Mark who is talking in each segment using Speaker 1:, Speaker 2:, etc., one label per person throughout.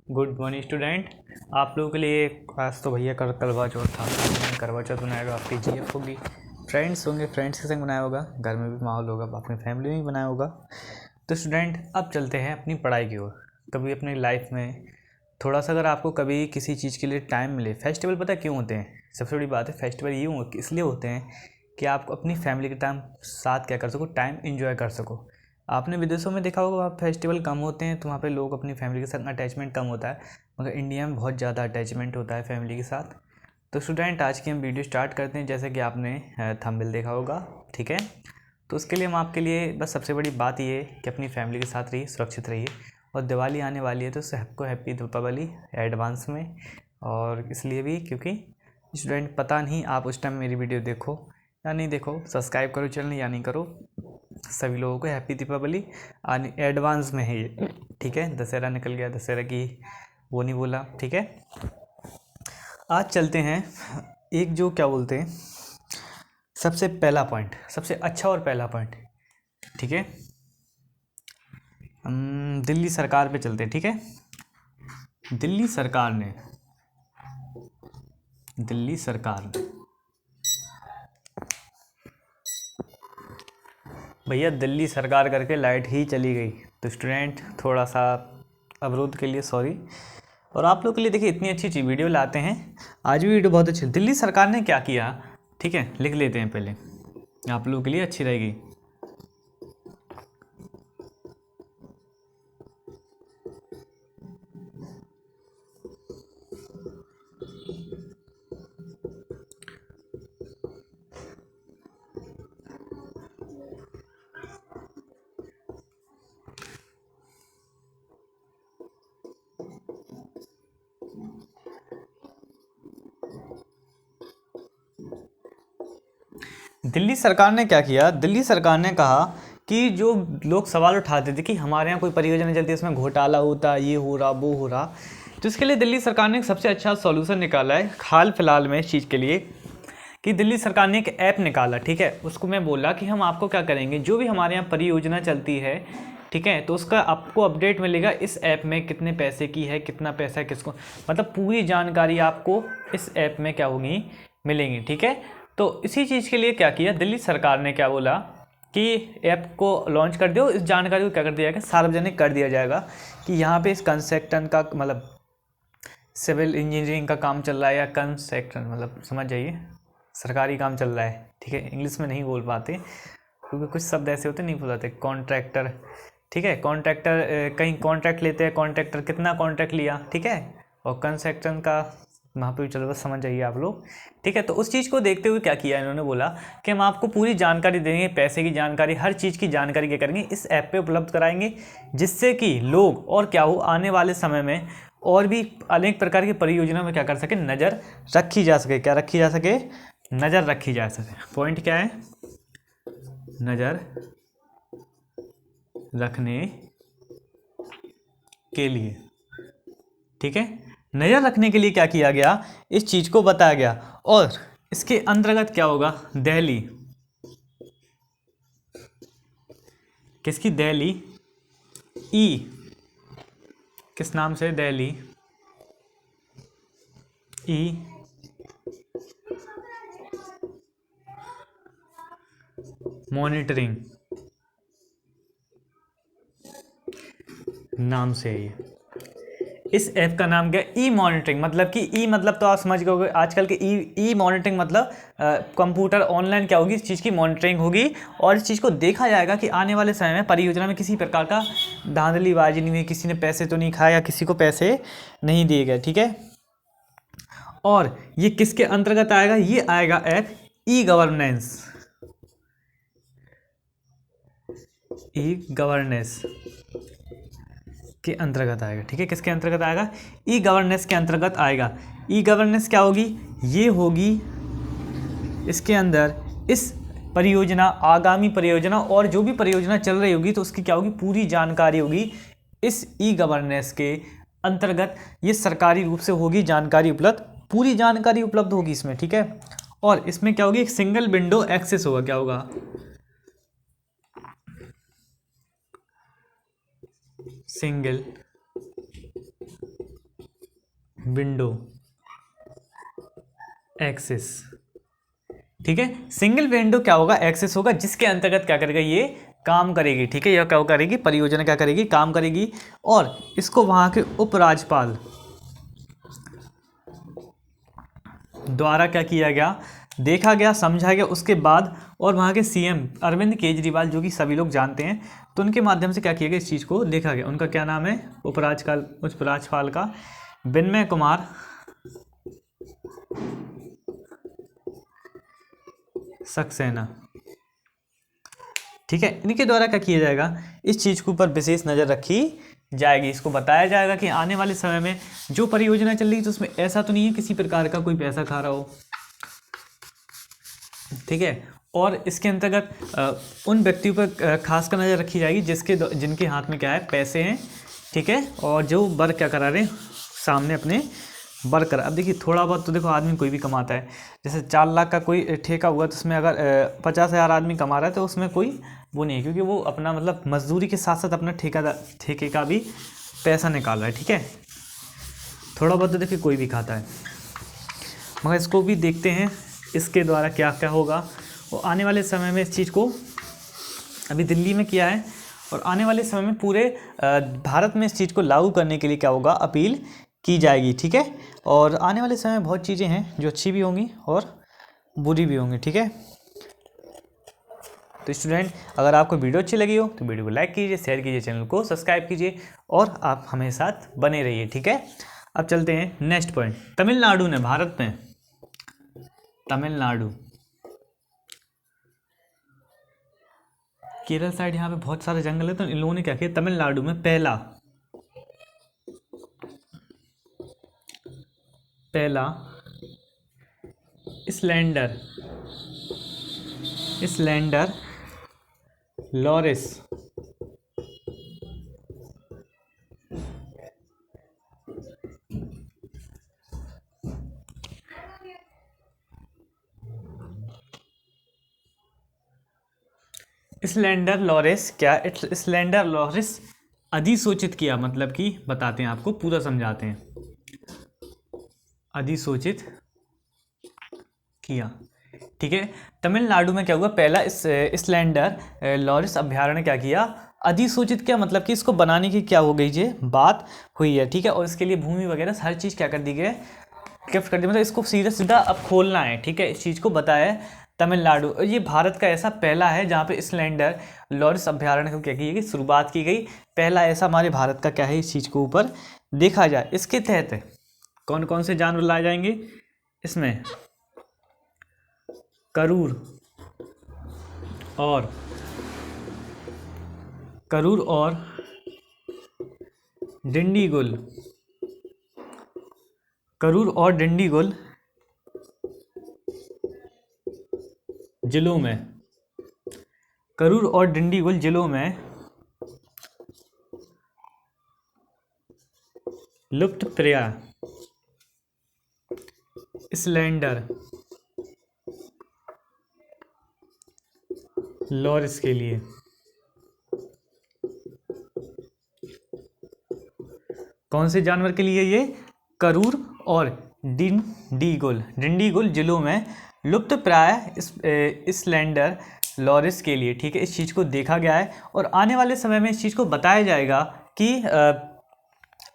Speaker 1: Good morning student. आप लोगों के लिए आज तो भैया करवा चौथ था, करवा चौथ बनाया होगा, आपकी जीएफ होगी, फ्रेंड्स होंगे, फ्रेंड्स के संग बनाया होगा, घर में भी माहौल होगा, अपनी फैमिली में भी बनाया होगा। तो स्टूडेंट अब चलते हैं अपनी पढ़ाई की ओर। कभी अपनी लाइफ में थोड़ा सा अगर आपको कभी किसी चीज़ के लिए टाइम मिले, फेस्टिवल पता क्यों होते हैं? सबसे बड़ी बात है फेस्टिवल इसलिए होते हैं कि आप अपनी फैमिली के टाइम साथ क्या कर सको, टाइम इन्जॉय कर सको। आपने विदेशों में देखा होगा वहाँ फेस्टिवल कम होते हैं तो वहाँ पे लोग अपनी फैमिली के साथ अटैचमेंट कम होता है, मगर इंडिया में बहुत ज़्यादा अटैचमेंट होता है फैमिली के साथ। तो स्टूडेंट आज की हम वीडियो स्टार्ट करते हैं, जैसे कि आपने थंबनेल देखा होगा, ठीक है। तो उसके लिए हम आपके लिए बस सबसे बड़ी बात ये है कि अपनी फैमिली के साथ रहिए, सुरक्षित रहिए। और दिवाली आने वाली है तो सबको हैप्पी दीपावली एडवांस में। और इसलिए भी क्योंकि स्टूडेंट पता नहीं आप उस टाइम मेरी वीडियो देखो या नहीं देखो, सब्सक्राइब करो चैनल या नहीं करो, सभी लोगों को हैप्पी दीपावली एडवांस में है ये, ठीक है। दशहरा निकल गया, दशहरा की वो नहीं बोला, ठीक है। आज चलते हैं एक जो क्या बोलते हैं सबसे पहला पॉइंट, सबसे अच्छा और पहला पॉइंट, ठीक है। हम दिल्ली सरकार पे चलते हैं, ठीक है। दिल्ली सरकार ने भैया दिल्ली सरकार करके लाइट ही चली गई, तो स्टूडेंट थोड़ा सा अवरोध के लिए सॉरी। और आप लोग के लिए देखिए इतनी अच्छी अच्छी वीडियो लाते हैं, आज भी वीडियो बहुत अच्छी। दिल्ली सरकार ने क्या किया, ठीक है, लिख लेते हैं पहले, आप लोगों के लिए अच्छी रहेगी। दिल्ली सरकार ने क्या किया, दिल्ली सरकार ने कहा कि जो लोग सवाल उठाते थे कि हमारे यहाँ कोई परियोजना चलती है, इसमें घोटाला होता है, ये हो रहा वो हो रहा, तो इसके लिए दिल्ली सरकार ने एक सबसे अच्छा सॉल्यूशन निकाला है हाल फिलहाल में इस चीज़ के लिए, कि दिल्ली सरकार ने एक ऐप निकाला, ठीक है। उसको मैं बोला कि हम आपको क्या करेंगे, जो भी हमारे यहाँ परियोजना चलती है, ठीक है, तो उसका आपको अपडेट मिलेगा इस ऐप में, कितने पैसे की है, कितना पैसा है किसको, मतलब पूरी जानकारी आपको इस ऐप में क्या होगी, मिलेंगी, ठीक है। तो इसी चीज़ के लिए क्या किया दिल्ली सरकार ने, क्या बोला कि ऐप को लॉन्च कर दो, इस जानकारी को क्या कर दिया जाएगा, सार्वजनिक कर दिया जाएगा कि यहाँ पे इस कंस्ट्रक्शन का मतलब सिविल इंजीनियरिंग का काम चल रहा है, या कंस्ट्रक्शन मतलब समझ जाइए सरकारी काम चल रहा है, ठीक है। इंग्लिश में नहीं बोल पाते क्योंकि कुछ शब्द ऐसे होते नहीं बोल पाते, कॉन्ट्रैक्टर, ठीक है। कॉन्ट्रैक्टर कहीं कॉन्ट्रैक्ट लेते हैं, कॉन्ट्रैक्टर कितना कॉन्ट्रैक्ट लिया, ठीक है, और कंस्ट्रक्शन का वहाँ पे चलो बस समझ जाइए आप लोग, ठीक है। तो उस चीज़ को देखते हुए क्या किया इन्होंने, बोला कि हम आपको पूरी जानकारी देंगे, पैसे की जानकारी, हर चीज़ की जानकारी क्या करेंगे इस ऐप पे उपलब्ध कराएंगे, जिससे कि लोग और क्या हो आने वाले समय में और भी अनेक प्रकार की परियोजनाओं में क्या कर सके, नज़र रखी जा सके, क्या रखी जा सके, नज़र रखी जा सके। पॉइंट क्या है, नज़र रखने के लिए, ठीक है। नज़र रखने के लिए क्या किया गया, इस चीज़ को बताया गया। और इसके अंतर्गत क्या होगा, दिल्ली, किसकी, दिल्ली ई, किस नाम से, दिल्ली ई मॉनिटरिंग नाम से है ये। इस ऐप का नाम क्या, ई मॉनिटरिंग, मतलब कि ई मतलब तो आप समझ गए आजकल के ई मॉनिटरिंग मतलब कंप्यूटर ऑनलाइन क्या होगी, इस चीज़ की मॉनिटरिंग होगी, और इस चीज़ को देखा जाएगा कि आने वाले समय में परियोजना में किसी प्रकार का धांधलीबाजी नहीं हुई, किसी ने पैसे तो नहीं खाया, किसी को पैसे नहीं दिए गए, ठीक है। और ये किसके अंतर्गत आएगा, ये आएगा app e governance, e governance के अंतर्गत आएगा, ठीक है। किसके अंतर्गत आएगा, ई गवर्नेंस के अंतर्गत आएगा। ई गवर्नेंस क्या होगी, ये होगी इसके अंदर इस परियोजना, आगामी परियोजना और जो भी परियोजना चल रही होगी तो उसकी क्या होगी, पूरी जानकारी होगी इस ई गवर्नेंस के अंतर्गत। ये सरकारी रूप से होगी जानकारी उपलब्ध, पूरी जानकारी उपलब्ध होगी इसमें, ठीक है। और इसमें क्या होगी, एक सिंगल विंडो एक्सेस होगा, क्या होगा, सिंगल विंडो एक्सेस। ठीक है, सिंगल विंडो क्या होगा, एक्सेस होगा, जिसके अंतर्गत क्या करेगा, ये काम करेगी। ठीक है, यह क्या करेगी, परियोजना क्या करेगी, काम करेगी। और इसको वहां के उपराज्यपाल द्वारा क्या किया गया, देखा गया, समझा गया, उसके बाद और वहाँ के सीएम अरविंद केजरीवाल, जो कि सभी लोग जानते हैं, तो उनके माध्यम से क्या किया गया, इस चीज़ को देखा गया। उनका क्या नाम है, उपराज्यपाल का विनय कुमार सक्सेना। ठीक है, इनके द्वारा क्या किया जाएगा, इस चीज़ के ऊपर विशेष नज़र रखी जाएगी। इसको बताया जाएगा कि आने वाले समय में जो परियोजना चल रही है तो उसमें ऐसा तो नहीं है किसी प्रकार का कोई पैसा खा रहा हो। ठीक है, और इसके अंतर्गत उन व्यक्तियों पर खासकर नज़र रखी जाएगी जिनके हाथ में क्या है, पैसे हैं। ठीक है, और जो वर्क क्या करा रहे हैं सामने अपने वर्कर। अब देखिए, थोड़ा बहुत तो देखो आदमी कोई भी कमाता है। जैसे 4 लाख का कोई ठेका हुआ तो उसमें अगर 50,000 आदमी कमा रहा है तो उसमें कोई वो नहीं है, क्योंकि वो अपना मतलब मजदूरी के साथ साथ अपना ठेके का भी पैसा निकाल रहा है। ठीक है, थोड़ा बहुत तो देखिए कोई भी खाता है, मगर इसको भी देखते हैं इसके द्वारा क्या क्या होगा। और आने वाले समय में इस चीज़ को अभी दिल्ली में किया है, और आने वाले समय में पूरे भारत में इस चीज़ को लागू करने के लिए क्या होगा, अपील की जाएगी। ठीक है, और आने वाले समय में बहुत चीज़ें हैं जो अच्छी भी होंगी और बुरी भी होंगी। ठीक है, तो स्टूडेंट, अगर आपको वीडियो अच्छी लगी हो तो वीडियो को लाइक कीजिए, शेयर कीजिए, चैनल को सब्सक्राइब कीजिए, और आप हमारे साथ बने रहिए। ठीक है, अब चलते हैं नेक्स्ट पॉइंट। तमिलनाडु ने भारत में, तमिलनाडु, केरल साइड यहाँ पे बहुत सारे जंगल है, तो इन लोगों ने क्या किया, तमिलनाडु में पहला स्लेंडर लॉरिस स्लेंडर लॉरिस अधिसूचित किया, मतलब कि बताते हैं आपको, पूरा समझाते हैं। अधिसूचित किया। ठीक है, तमिलनाडु में क्या हुआ, पहला स्लेंडर लॉरिस अभ्यारण्य क्या किया, अधिसूचित किया, मतलब कि इसको बनाने की क्या हो गई, ये बात हुई है। ठीक है, और इसके लिए भूमि वगैरह हर चीज़ क्या कर दी गई, गिफ्ट कर दी, मतलब इसको सीधा सीधा अब खोलना है। ठीक है, इस चीज़ को बताया है तमिलनाडु, और ये भारत का ऐसा पहला है जहाँ पे स्लेंडर लॉरिस अभ्यारण्य को क्या की गई, शुरुआत की गई। पहला ऐसा हमारे भारत का क्या है, इस चीज़ को ऊपर देखा जाए। इसके तहत कौन कौन से जानवर लाए जाएंगे, इसमें करूर और डिंडीगुल, करूर और डिंडीगुल जिलों में, करूर और डिंडीगुल जिलों में लुप्तप्राय स्लेंडर लॉरिस के लिए, कौन से जानवर के लिए, ये करूर और डिंडीगुल जिलों में लुप्तप्राय स्लेंडर लॉरिस के लिए। ठीक है, इस चीज़ को देखा गया है, और आने वाले समय में इस चीज़ को बताया जाएगा कि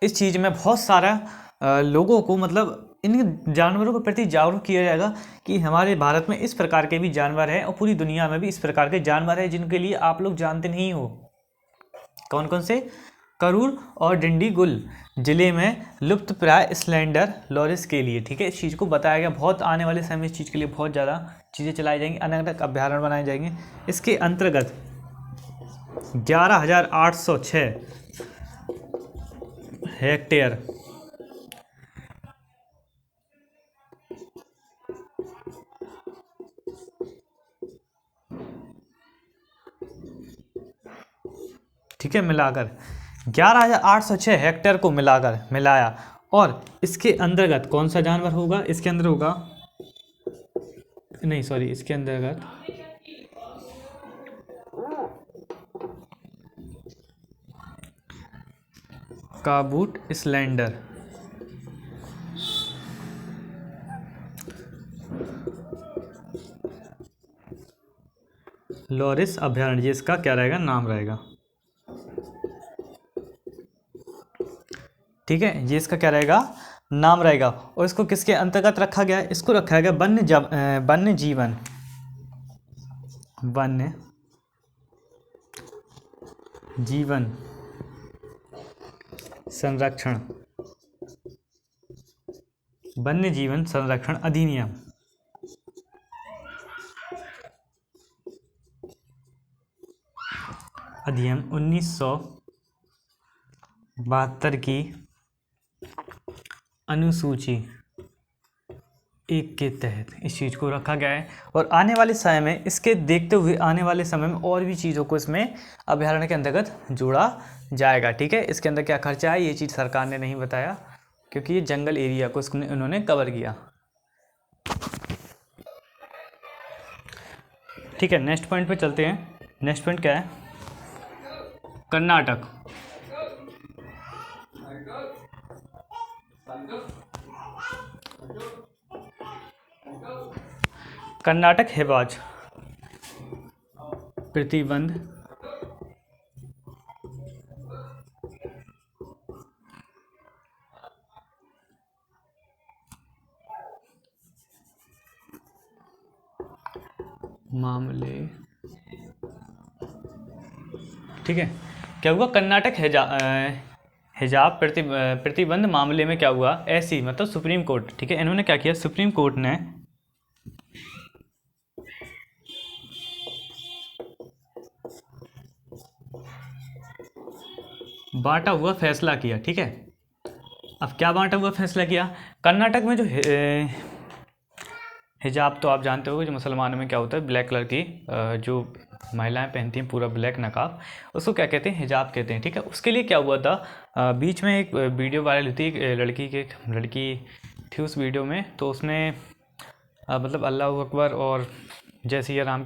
Speaker 1: इस चीज़ में बहुत सारा लोगों को, मतलब इन जानवरों के प्रति जागरूक किया जाएगा कि हमारे भारत में इस प्रकार के भी जानवर हैं, और पूरी दुनिया में भी इस प्रकार के जानवर हैं जिनके लिए आप लोग जानते नहीं हो। कौन कौन से, करूर और डिंडीगुल जिले में लुप्तप्राय स्लेंडर लॉरिस के लिए। ठीक है, इस चीज़ को बताया गया। बहुत आने वाले समय में इस चीज़ के लिए बहुत ज़्यादा चीज़ें चलाई जाएंगी, अलग अलग अभ्यारण्य बनाए जाएंगे। इसके अंतर्गत 11,806 हेक्टेयर ठीक है, मिलाकर 11,806 हेक्टेयर को मिलाया, और इसके अंतर्गत कौन सा जानवर होगा, इसके अंदर होगा, नहीं सॉरी, इसके अंतर्गत काबूट स्लेंडर लॉरिस अभयारण्य, ये इसका क्या रहेगा, नाम रहेगा। ठीक है, ये इसका क्या रहेगा, नाम रहेगा। और इसको किसके अंतर्गत रखा गया है, इसको रखा गया वन्य जीवन वन्य जीवन संरक्षण वन्य जीवन संरक्षण अधिनियम। अधिनियम 1972 की अनुसूची 1 के तहत इस चीज़ को रखा गया है। और आने वाले समय में इसके देखते हुए आने वाले समय में और भी चीज़ों को इसमें अभयारण्य के अंतर्गत जोड़ा जाएगा। ठीक है, इसके अंदर क्या खर्चा है ये चीज़ सरकार ने नहीं बताया, क्योंकि ये जंगल एरिया को उन्होंने कवर किया। ठीक है, नेक्स्ट पॉइंट पे चलते हैं। नेक्स्ट पॉइंट क्या है, कर्नाटक। कर्नाटक हिजाब प्रतिबंध मामले। ठीक है, क्या हुआ, कर्नाटक हिजाब प्रतिबंध मामले में क्या हुआ, ऐसी मतलब सुप्रीम कोर्ट। ठीक है, इन्होंने क्या किया, सुप्रीम कोर्ट ने बांटा हुआ फैसला किया। ठीक है, अब क्या बांटा हुआ फैसला किया, कर्नाटक में जो हिजाब तो आप जानते हो जो मुसलमानों में क्या होता है, ब्लैक कलर की जो महिलाएं पहनती हैं पूरा ब्लैक नकाब, उसको क्या कहते हैं, हिजाब कहते हैं। ठीक है, उसके लिए क्या हुआ था, बीच में एक वीडियो वायरल हुई थी, एक लड़की थी उस वीडियो में, तो उसमें मतलब अल्लाह अकबर और जय श्री राम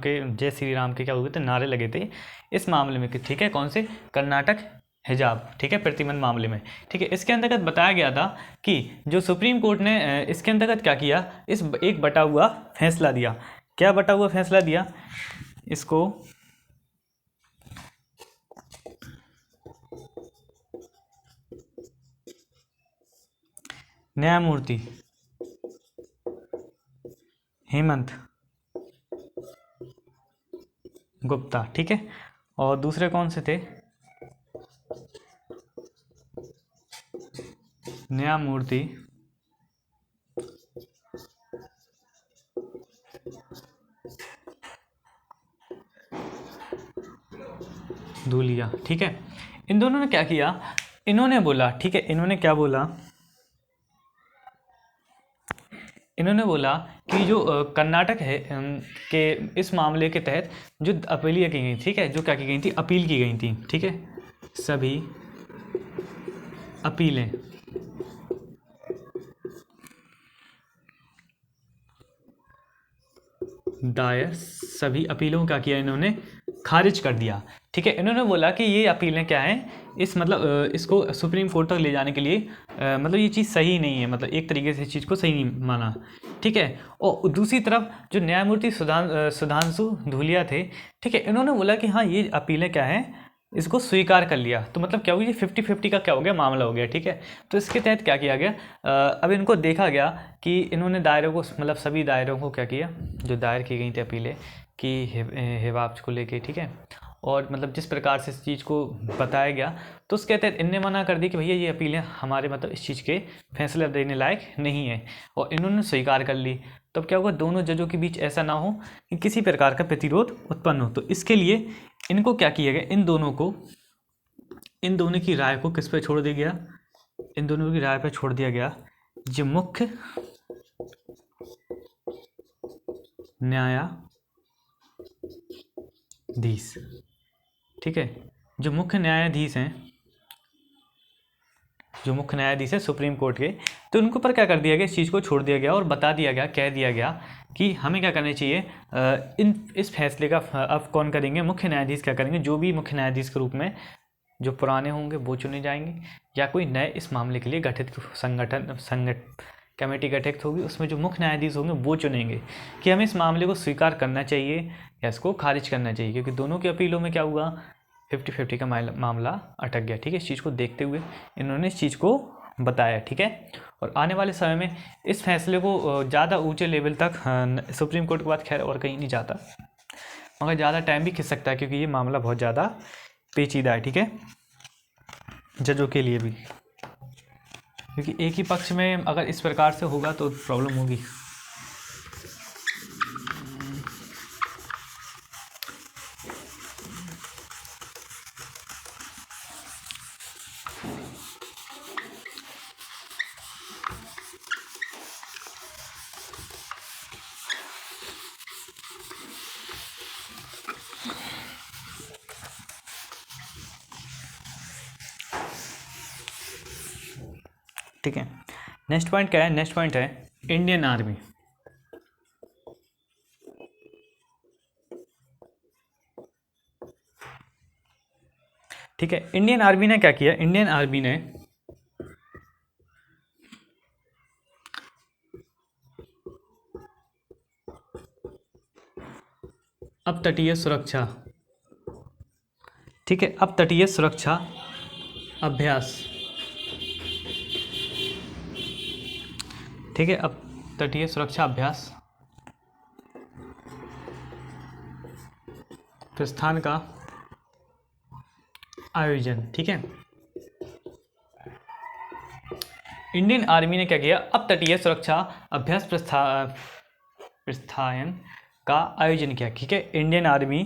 Speaker 1: के क्या हुए थे, नारे लगे थे इस मामले में। ठीक है, कौन से, कर्नाटक हिजाब, ठीक है, प्रतिबंध मामले में। ठीक है, इसके अंतर्गत बताया गया था कि जो सुप्रीम कोर्ट ने इसके अंतर्गत क्या किया, इस एक बटा हुआ फैसला दिया। क्या बटा हुआ फैसला दिया, इसको न्यायमूर्ति हेमंत गुप्ता, ठीक है, और दूसरे कौन से थे, न्यायमूर्ति धूलिया। ठीक है, इन दोनों ने क्या किया, इन्होंने बोला, ठीक है, इन्होंने क्या बोला, इन्होंने बोला कि जो कर्नाटक है के इस मामले के तहत जो अपील की गई, ठीक है, जो क्या की गई थी, अपील की गई थी। ठीक है, सभी अपीलें दायर, सभी अपीलों का किया इन्होंने खारिज कर दिया। ठीक है, इन्होंने बोला कि ये अपीलें क्या हैं, इस मतलब इसको सुप्रीम कोर्ट तक ले जाने के लिए मतलब ये चीज़ सही नहीं है, मतलब एक तरीके से इस चीज़ को सही नहीं माना। ठीक है, और दूसरी तरफ जो न्यायमूर्ति सुधांशु धूलिया थे, ठीक है, इन्होंने बोला कि हाँ ये अपीलें क्या हैं, इसको स्वीकार कर लिया। तो मतलब क्या हो गया, 50-50 का क्या हो गया, मामला हो गया। ठीक है, तो इसके तहत क्या किया गया, अब इनको देखा गया कि इन्होंने दायरों को मतलब सभी दायरों को क्या किया, जो दायर की गई थी अपीलें कि हिजाब को लेके, ठीक है, और मतलब जिस प्रकार से इस चीज़ को बताया गया, तो उसके तहत इनने मना कर दी कि भैया ये अपीलें हमारे मतलब इस चीज़ के फैसले देने लायक नहीं है, और इन्होंने स्वीकार कर ली। तब क्या होगा, दोनों जजों के बीच ऐसा ना हो कि किसी प्रकार का प्रतिरोध उत्पन्न हो। तो इसके लिए इनको क्या किया गया, इन दोनों की राय को किस पे छोड़ दिया गया, इन दोनों की राय पे छोड़ दिया गया जो मुख्य न्यायाधीश। ठीक है, जो मुख्य न्यायाधीश हैं सुप्रीम कोर्ट के, तो उनको पर क्या कर दिया गया, इस चीज़ को छोड़ दिया गया और बता दिया गया, कह दिया गया कि हमें क्या करना चाहिए, इस फैसले का अब कौन करेंगे, मुख्य न्यायाधीश क्या करेंगे, जो भी मुख्य न्यायाधीश के रूप में जो पुराने होंगे वो चुने जाएंगे, या कोई नए इस मामले के लिए गठित कमेटी गठित होगी, उसमें जो मुख्य न्यायाधीश होंगे वो चुनेंगे कि हमें इस मामले को स्वीकार करना चाहिए या इसको खारिज करना चाहिए, क्योंकि दोनों की अपीलों में क्या हुआ, 50-50 का मामला अटक गया। ठीक है, इस चीज़ को देखते हुए इन्होंने इस चीज़ को बताया। ठीक है, और आने वाले समय में इस फैसले को ज़्यादा ऊंचे लेवल तक सुप्रीम कोर्ट के बाद खैर और कहीं नहीं जाता, मगर ज़्यादा टाइम भी खिंच सकता है, क्योंकि ये मामला बहुत ज़्यादा पेचीदा है। ठीक है, जजों के लिए भी, क्योंकि एक ही पक्ष में अगर इस प्रकार से होगा तो प्रॉब्लम होगी। ठीक है, नेक्स्ट पॉइंट क्या है, नेक्स्ट पॉइंट है इंडियन आर्मी। ठीक है, इंडियन आर्मी ने क्या किया, इंडियन आर्मी ने अब तटीय सुरक्षा, ठीक है, अब तटीय सुरक्षा अभ्यास, ठीक है, अब तटीय सुरक्षा अभ्यास प्रस्थान का आयोजन। ठीक है, इंडियन आर्मी ने क्या किया, अब तटीय सुरक्षा अभ्यास प्रस्थान का आयोजन किया। ठीक है, इंडियन आर्मी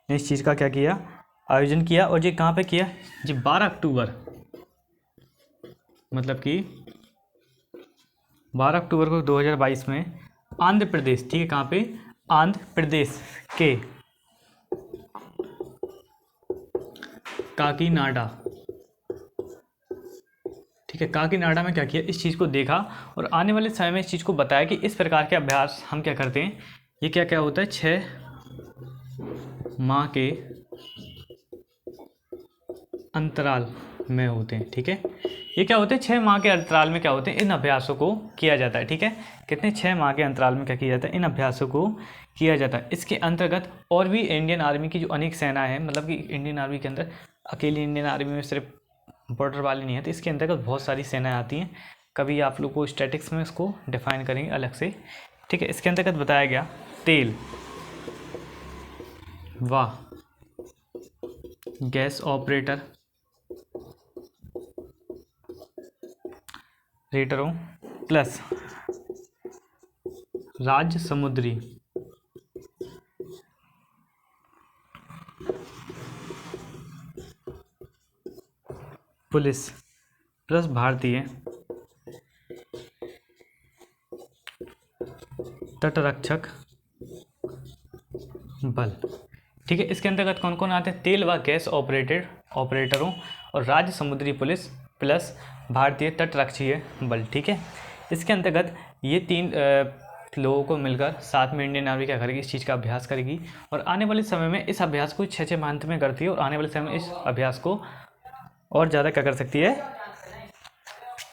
Speaker 1: ने इस चीज़ का क्या किया, आयोजन किया, और ये कहाँ पे किया, जी 12 अक्टूबर, मतलब कि 12 अक्टूबर को 2022 में आंध्र प्रदेश, ठीक है, कहाँ पे, आंध्र प्रदेश के काकीनाडा, ठीक है, काकीनाडा में क्या किया, इस चीज़ को देखा और आने वाले समय में इस चीज़ को बताया कि इस प्रकार के अभ्यास हम क्या करते हैं, ये क्या क्या होता है, 6 माह के अंतराल में होते हैं। ठीक है, ये क्या होते हैं, 6 माह के अंतराल में क्या होते हैं, इन अभ्यासों को किया जाता है। ठीक है, कितने, 6 माह के अंतराल में क्या किया जाता है, इन अभ्यासों को किया जाता है। इसके अंतर्गत और भी इंडियन आर्मी की जो अनेक सेनाएं हैं, मतलब कि इंडियन आर्मी के अंदर अकेली इंडियन आर्मी में सिर्फ बॉर्डर वाली नहीं है, तो इसके अंतर्गत बहुत सारी सेनाएं आती हैं। कभी आप लोग को स्टैटिक्स में इसको डिफाइन करेंगे अलग से। ठीक है, इसके अंतर्गत बताया गया तेल व गैस ऑपरेटर रेटरों प्लस राज्य समुद्री पुलिस प्लस भारतीय तटरक्षक बल। ठीक है, इसके अंतर्गत कौन कौन आते हैं, तेल व गैस ऑपरेटरों और राज्य समुद्री पुलिस प्लस भारतीय तटरक्षीय बल। ठीक है, इसके अंतर्गत ये 3 लोगों को मिलकर साथ में इंडियन आर्मी क्या करेगी, इस चीज़ का अभ्यास करेगी, और आने वाले समय में इस अभ्यास को 6 मंथ में करती है, और आने वाले समय में इस अभ्यास को और ज़्यादा क्या कर सकती है,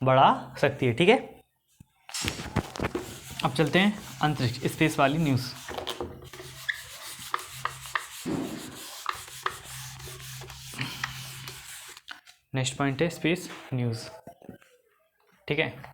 Speaker 1: बढ़ा सकती है। ठीक है, अब चलते हैं अंतरिक्ष स्पेस वाली न्यूज़। नेक्स्ट पॉइंट है स्पेस न्यूज़। ठीक है,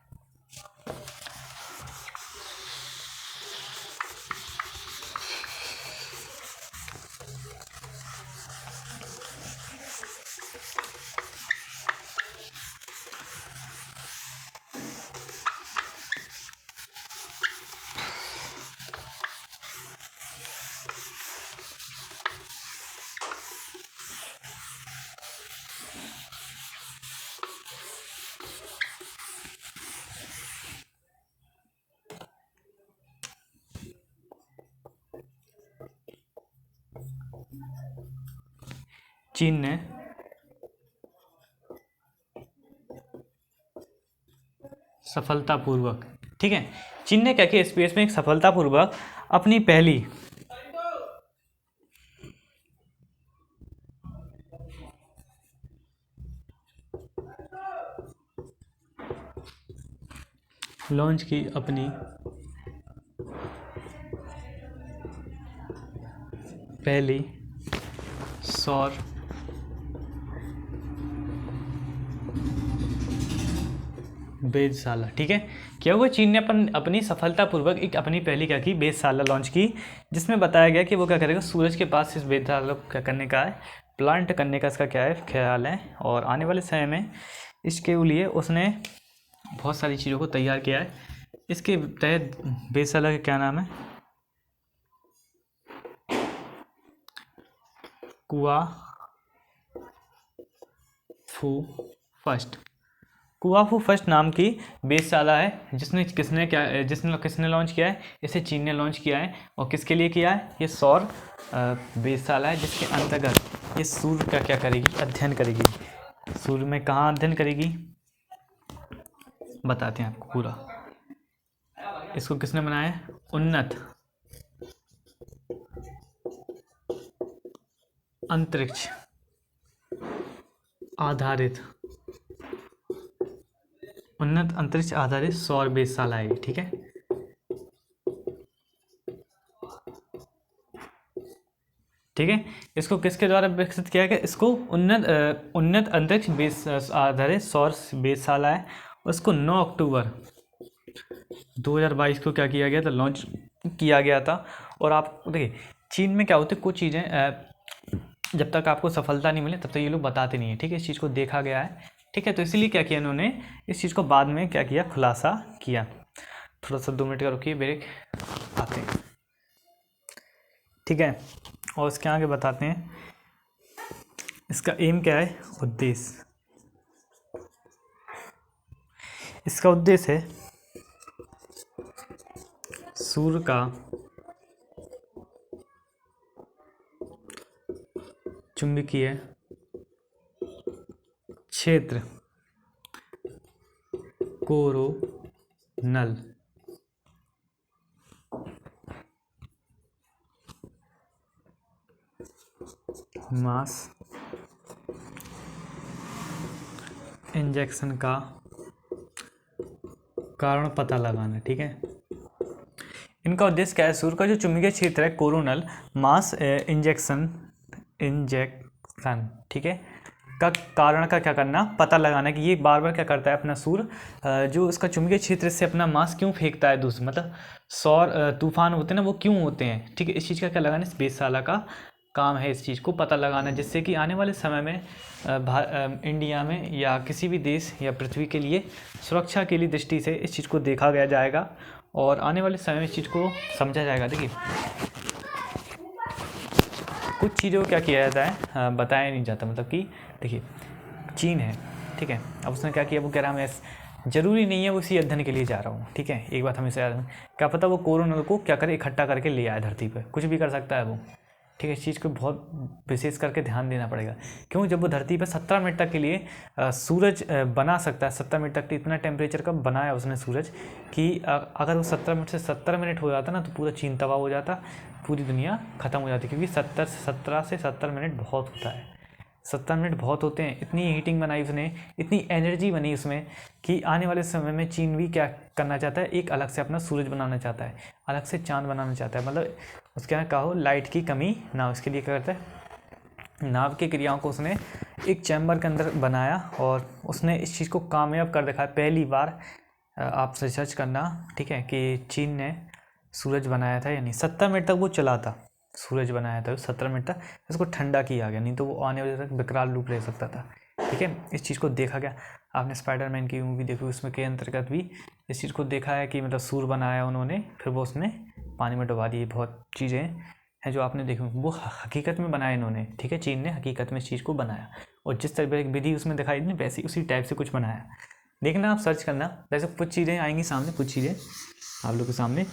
Speaker 1: चीन ने सफलतापूर्वक, ठीक है, चीन ने क्या किया, स्पेस में एक सफलतापूर्वक अपनी पहली लॉन्च की अपनी पहली सौर वेधशाला। ठीक है, क्या हुआ, चीन ने अपनी सफलतापूर्वक एक अपनी पहली क्या की, वेधशाला लॉन्च की, जिसमें बताया गया कि वो क्या करेगा, सूरज के पास इस वेधशाला को क्या करने का है, प्लांट करने का इसका क्या है ख्याल है। और आने वाले समय में इसके लिए उसने बहुत सारी चीज़ों को तैयार किया है। इसके तहत वेधशाला का क्या नाम है, कुआफू फर्स्ट नाम की वेधशाला है, किसने लॉन्च किया है, इसे चीन ने लॉन्च किया है। और किसके लिए किया है, ये सौर वेधशाला है, जिसके अंतर्गत ये सूर्य का क्या करेगी, अध्ययन करेगी। सूर्य में कहाँ अध्ययन करेगी, बताते हैं आपको पूरा। इसको किसने बनाया है, उन्नत अंतरिक्ष आधारित सौर वेधशाला है। ठीक है, ठीक है, इसको किसके द्वारा विकसित किया गया, इसको उन्नत अंतरिक्ष आधारित सौर वेधशाला है। उसको 9 अक्टूबर 2022 को क्या किया गया था, लॉन्च किया गया था। और आप देखिए, चीन में क्या होते हैं, कुछ चीज़ें जब तक आपको सफलता नहीं मिले तब तक ये लोग बताते नहीं है। ठीक है, इस चीज़ को देखा गया है। ठीक है, तो इसीलिए क्या किया इन्होंने, इस चीज़ को बाद में क्या किया, खुलासा किया। थोड़ा सा 2 मिनट का रुकिए, ब्रेक, आते हैं। ठीक है, और इसके आगे बताते हैं इसका एम क्या है, उद्देश्य। इसका उद्देश्य है सूर्य का चुंबकीय क्षेत्र कोरोनल मास इंजेक्शन का कारण पता लगाना। ठीक है, इनका उद्देश्य क्या है, सूर्य का जो चुंबकीय क्षेत्र है कोरोनल मास इंजेक्शन, ठीक है, का कारण का क्या करना, पता लगाना कि ये बार बार क्या करता है अपना सूर्य जो इसका चुंबकीय क्षेत्र से अपना मास क्यों फेंकता है दूसरे, मतलब सौर तूफान होते हैं ना, वो क्यों होते हैं। ठीक है, इस चीज़ का क्या लगाना, इस वेधशाला का काम है इस चीज़ को पता लगाना, जिससे कि आने वाले समय में इंडिया में या किसी भी देश या पृथ्वी के लिए सुरक्षा के लिए दृष्टि से इस चीज़ को देखा गया जाएगा और आने वाले समय में इस चीज़ को समझा जाएगा। देखिए, कुछ चीज़ों को क्या किया जाता है, बताया नहीं जाता, मतलब कि देखिए चीन है, ठीक है, अब उसने क्या किया, वो कह रहा मैं ज़रूरी नहीं है वो इसी अध्ययन के लिए जा रहा हूँ। ठीक है, एक बात हमेशा याद रखना, क्या पता वो कोरोना को क्या करे, इकट्ठा करके ले आए धरती पर, कुछ भी कर सकता है वो। ठीक है, इस चीज़ को बहुत विशेष करके ध्यान देना पड़ेगा, क्यों, जब वो धरती पर 17 मिनट तक के लिए सूरज बना सकता है, 17 मिनट तक इतना टेम्परेचर का बनाया उसने सूरज कि अगर वो 17 मिनट से 70 मिनट हो जाता ना तो पूरा चीन तबाह हो जाता, पूरी दुनिया ख़त्म हो जाती, क्योंकि 17 से 70 मिनट बहुत होता है, 70 मिनट बहुत होते हैं। इतनी हीटिंग बनाई उसने, इतनी एनर्जी बनी उसमें कि आने वाले समय में चीन भी क्या करना चाहता है, एक अलग से अपना सूरज बनाना चाहता है, अलग से चांद बनाना चाहता है, मतलब उसके यहाँ कहो लाइट की कमी ना हो, इसके लिए क्या करता है, नाभ की क्रियाओं को उसने एक चैम्बर के अंदर बनाया और उसने इस चीज़ को कामयाब कर दिखाया। पहली बार आप रिसर्च करना, ठीक है, कि चीन ने सूरज बनाया था या नहीं, 70 मिनट तक वो चला था, सूरज बनाया था 17 मिनट तक, इसको ठंडा किया गया, नहीं तो वो आने वाले तक विकराल रूप ले सकता था। ठीक है, इस चीज़ को देखा गया। आपने स्पाइडरमैन की मूवी देखी, उसमें के अंतर्गत भी इस चीज़ को देखा है कि मतलब सूर्य बनाया उन्होंने, फिर वो उसने पानी में डुबा दिए। बहुत चीज़ें हैं जो आपने देखी, वो हकीकत में बनाया इन्होंने। ठीक है, चीन ने हकीकत में इस चीज़ को बनाया और जिस तरह की विधि उसमें दिखाई दी वैसे उसी टाइप से कुछ बनाया। देखना, आप सर्च करना, वैसे कुछ चीज़ें आएंगी सामने, कुछ चीज़ें आप लोग के सामने,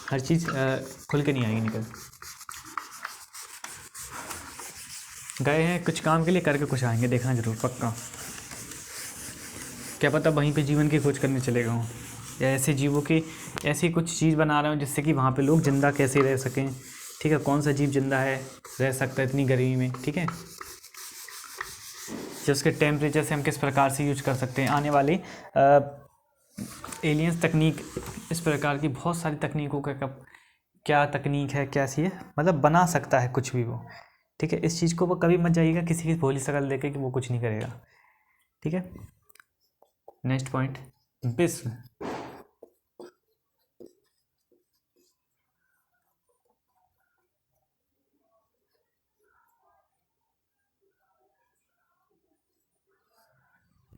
Speaker 1: हर चीज़ खुल के नहीं आएगी निकल। गए हैं कुछ काम के लिए, करके कुछ आएंगे, देखना जरूर, पक्का। क्या पता वहीं पे जीवन की खोज करने चले गए हों, या ऐसे जीवों की ऐसी कुछ चीज़ बना रहे हो जिससे कि वहाँ पे लोग ज़िंदा कैसे रह सकें। ठीक है, कौन सा जीव जिंदा है, रह सकता है इतनी गर्मी में। ठीक है, जो उसके टेम्परेचर से हम किस प्रकार से यूज कर सकते हैं। आने वाली एलियंस तकनीक, इस प्रकार की बहुत सारी तकनीकों का क्या तकनीक है, कैसी है, मतलब बना सकता है कुछ भी वो, ठीक है। इस चीज़ को वो कभी मत जाइएगा किसी की भोली शकल देखे कि वो कुछ नहीं करेगा, ठीक है। नेक्स्ट पॉइंट, विश्व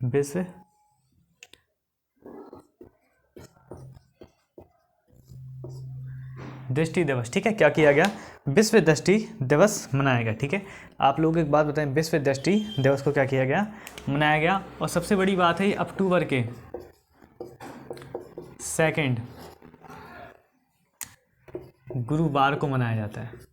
Speaker 1: विश्व दृष्टि दिवस, ठीक है। क्या किया गया, विश्व दृष्टि दिवस मनाया गया, ठीक है। आप लोग एक बात बताएं, विश्व दृष्टि दिवस को क्या किया गया, मनाया गया। और सबसे बड़ी बात है ये अक्टूबर के 2 गुरुवार को मनाया जाता है।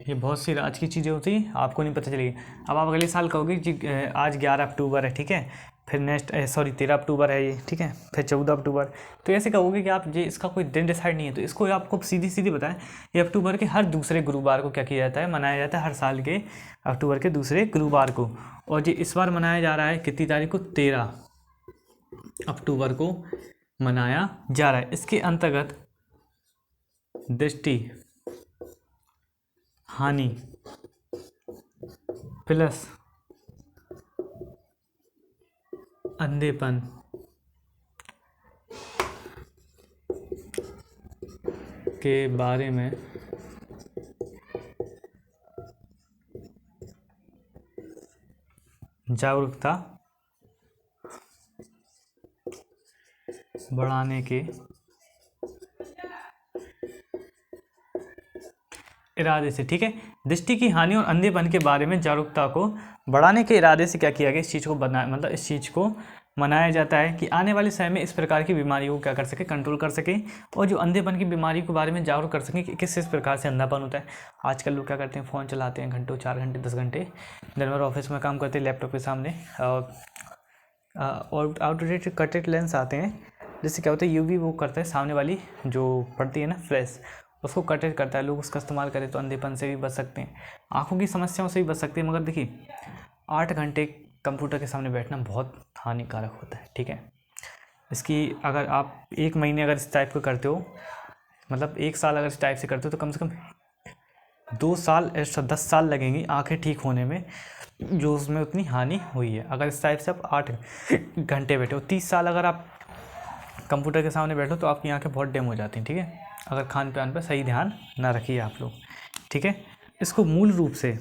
Speaker 1: ये बहुत सी राज की चीज़ें होती हैं, आपको नहीं पता चलेगी। अब आप अगले साल कहोगे कि आज 11 अक्टूबर है, ठीक है, फिर नेक्स्ट 13 अक्टूबर है ये, ठीक है, फिर 14 अक्टूबर, तो ऐसे कहोगे कि आप ये इसका कोई दिन डिसाइड नहीं है। तो इसको आपको सीधी सीधी बताएं, ये अक्टूबर के हर दूसरे गुरुवार को क्या किया जाता है, मनाया जाता है, हर साल के अक्टूबर के दूसरे गुरुवार को। और ये इस बार मनाया जा रहा है कितनी तारीख को, 13 अक्टूबर को मनाया जा रहा है। इसके अंतर्गत दृष्टि हानि प्लस अंधेपन के बारे में जागरूकता बढ़ाने के इरादे से, ठीक है, दृष्टि की हानि और अंधेपन के बारे में जागरूकता को बढ़ाने के इरादे से क्या किया गया, इस चीज़ को बना, मतलब इस चीज़ को मनाया जाता है कि आने वाले समय में इस प्रकार की बीमारियों को क्या कर सके, कंट्रोल कर सके। और जो अंधेपन की बीमारी के बारे में जागरूक कर सकें कि किस प्रकार से अंधापन होता है। आजकल लोग क्या करते हैं, फ़ोन चलाते हैं घंटों, 4 घंटे 10 घंटे, दिन भर ऑफिस में काम करते हैं लैपटॉप के सामने, और आउटडेटेड कटेड लेंस आते हैं, जिससे क्या होता है यूवी वो करता है, सामने वाली जो पड़ती है ना फ्लैश, उसको कटेड करता है। लोग उसका इस्तेमाल करें तो अंधेपन से भी बच सकते हैं, आँखों की समस्याओं से भी बच सकते हैं। मगर देखिए 8 घंटे कंप्यूटर के सामने बैठना बहुत हानिकारक होता है, ठीक है। इसकी अगर आप 1 महीने अगर इस टाइप का करते हो, मतलब 1 साल अगर इस टाइप से करते हो, तो कम से कम 2 साल 10 साल लगेंगी आंखें ठीक होने में, जो उसमें उतनी हानि हुई है। अगर इस टाइप से आप 8 घंटे बैठे हो, 30 साल अगर आप कंप्यूटर के सामने बैठो तो आपकी आंखें बहुत डैम हो जाती हैं, ठीक है, अगर खान पान पर सही ध्यान ना रखिए आप लोग, ठीक है। इसको मूल रूप से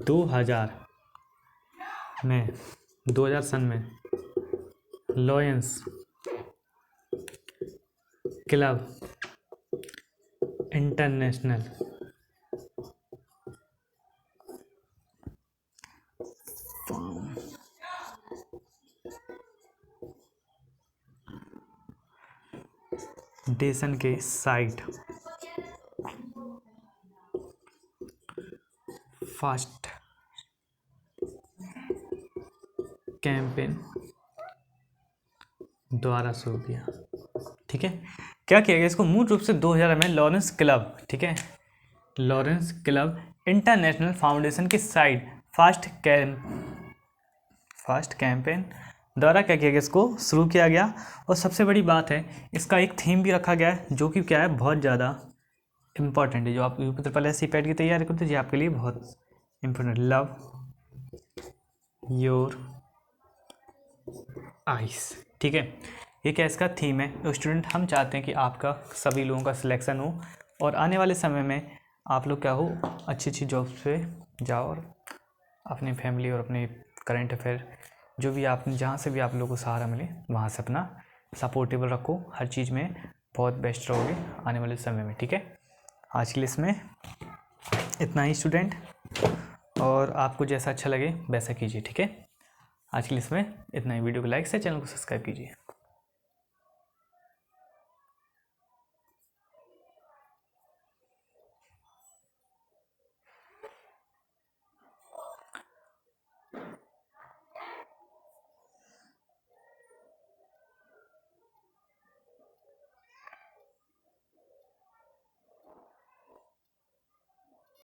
Speaker 1: 2000 सन में लॉयंस क्लब इंटरनेशनल फाउंडेशन के साइट फर्स्ट कैंपेन द्वारा शुरू किया, ठीक है। क्या किया गया, इसको मूल रूप से 2000 में लॉरेंस क्लब, ठीक है, लॉरेंस क्लब इंटरनेशनल फाउंडेशन की साइट फर्स्ट कैंपेन द्वारा क्या किया गया, इसको शुरू किया गया। और सबसे बड़ी बात है, इसका एक थीम भी रखा गया है, जो कि क्या है, बहुत ज़्यादा इम्पॉर्टेंट है। जो आप यूपी ट्रिपल एस पैट की तैयारी करते हो, ये आपके लिए बहुत इम्पोर्टेंट, लव योर आइस, ठीक है। ये क्या इसका थीम है। तो स्टूडेंट, हम चाहते हैं कि आपका सभी लोगों का सिलेक्शन हो और आने वाले समय में आप लोग क्या हो, अच्छी अच्छी जॉब्स पे जाओ और अपनी फैमिली और अपने करंट अफेयर जो भी आप जहाँ से भी आप लोगों को सहारा मिले वहाँ से अपना सपोर्टेबल रखो, हर चीज़ में बहुत बेस्ट रहोगे आने वाले समय में, ठीक है। आज के लिए इसमें इतना ही स्टूडेंट, और आपको जैसा अच्छा लगे वैसा कीजिए, ठीक है। आज के लिए इसमें इतना ही। वीडियो को लाइक से चैनल को सब्सक्राइब कीजिए।